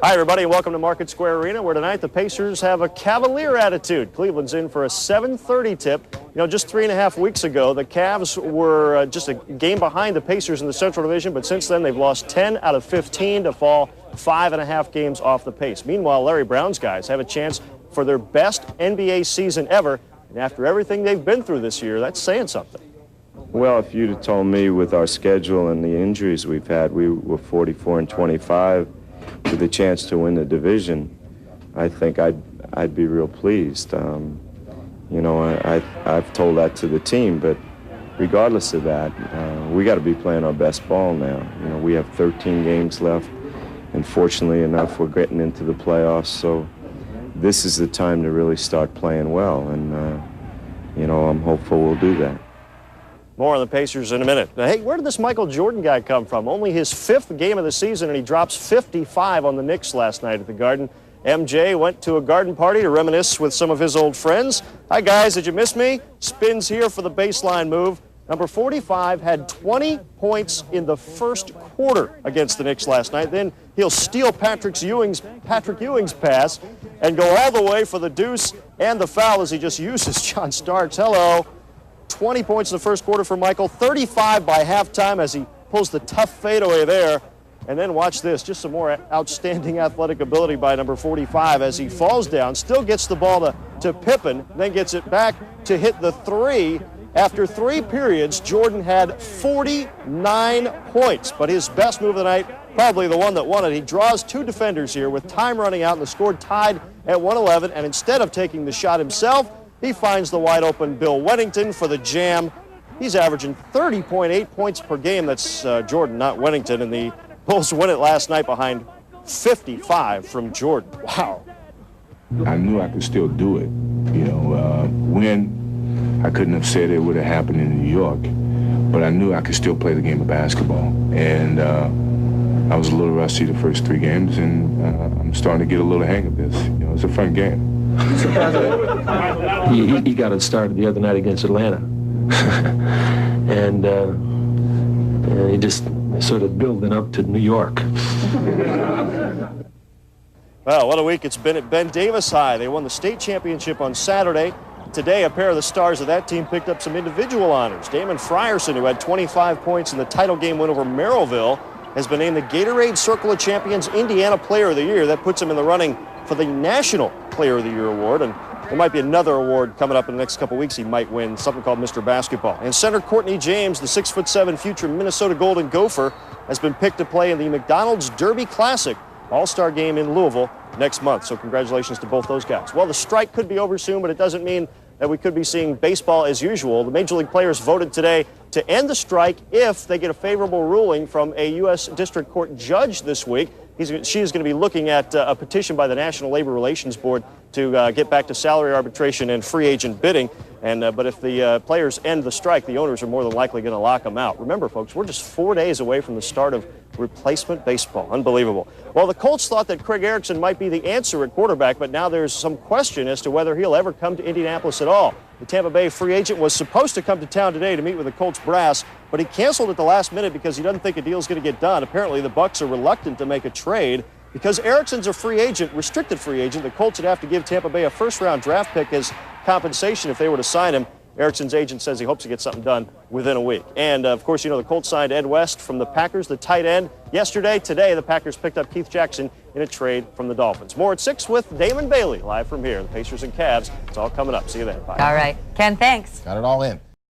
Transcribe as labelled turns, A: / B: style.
A: Hi, everybody, and welcome to Market Square Arena, where tonight the Pacers have a cavalier attitude. Cleveland's in for a 7:30 tip. You know, just 3.5 weeks ago, the Cavs were just a game behind the Pacers in the Central Division, but since then they've lost 10 out of 15 to fall 5.5 games off the pace. Meanwhile, Larry Brown's guys have a chance for their best NBA season ever, and after everything they've been through this year, that's saying something.
B: Well, if you'd have told me with our schedule and the injuries we've had, we were 44-25 with a chance to win the division, I think I'd be real pleased. You know, I've told that to the team, but regardless of that, we got to be playing our best ball now. You know, we have 13 games left, and fortunately enough, we're getting into the playoffs, so this is the time to really start playing well, and you know, I'm hopeful we'll do that.
A: More on the Pacers in a minute. Now, hey, where did this Michael Jordan guy come from? Only his 5th game of the season, and he drops 55 on the Knicks last night at the Garden. MJ went to a garden party to reminisce with some of his old friends. Hi, guys, did you miss me? Spins here for the baseline move. Number 45 had 20 points in the first quarter against the Knicks last night. Then he'll steal Patrick Ewing's pass and go all the way for the deuce and the foul as he just uses John Starks. Hello. 20 points in the first quarter for Michael, 35 by halftime as he pulls the tough fadeaway there. And then watch this, just some more outstanding athletic ability by number 45 as he falls down, still gets the ball to Pippen, then gets it back to hit the three. After 3 periods, Jordan had 49 points, but his best move of the night, probably the one that won it. He draws 2 defenders here with time running out and the score tied at 111, and instead of taking the shot himself, he finds the wide-open Bill Wennington for the jam. He's averaging 30.8 points per game. That's Jordan, not Wennington, and the Bulls win it last night behind 55 from Jordan. Wow.
C: I knew I could still do it. You know, when I couldn't have said it would have happened in New York, but I knew I could still play the game of basketball. And I was a little rusty the first 3 games, and I'm starting to get a little hang of this. You know, it's a fun game.
D: He got it started the other night against Atlanta. and he just sort of building up to New York.
A: Well, what a week it's been at Ben Davis High. They won the state championship on Saturday. Today, a pair of the stars of that team picked up some individual honors. Damon Frierson, who had 25 points in the title game win over Merrillville, has been named the Gatorade Circle of Champions Indiana Player of the Year. That puts him in the running for the National Player of the Year award, and there might be another award coming up in the next couple weeks. He might win something called Mr. Basketball. And center Courtney James, the 6'7" future Minnesota Golden Gopher, has been picked to play in the McDonald's Derby Classic All-Star game in Louisville next month. So congratulations to both those guys. Well, the strike could be over soon, but it doesn't mean that we could be seeing baseball as usual. The Major League players voted today to end the strike if they get a favorable ruling from a U.S. District Court judge this week. She is going to be looking at a petition by the National Labor Relations Board to get back to salary arbitration and free agent bidding. But if the players end the strike, the owners are more than likely going to lock them out. Remember, folks, we're just 4 days away from the start of replacement baseball. Unbelievable. Well, the Colts thought that Craig Erickson might be the answer at quarterback, but now there's some question as to whether he'll ever come to Indianapolis at all. The Tampa Bay free agent was supposed to come to town today to meet with the Colts brass, but he canceled at the last minute because he doesn't think a deal's going to get done. Apparently, the Bucs are reluctant to make a trade. Because Erickson's a free agent, restricted free agent, the Colts would have to give Tampa Bay a first-round draft pick as compensation if they were to sign him. Erickson's agent says he hopes to get something done within a week. And, of course, you know the Colts signed Ed West from the Packers, the tight end, yesterday. Today, the Packers picked up Keith Jackson in a trade from the Dolphins. More at 6 with Damon Bailey, live from here. The Pacers and Cavs. It's all coming up. See you then. Bye.
E: All right. Ken, thanks.
F: Got it all in.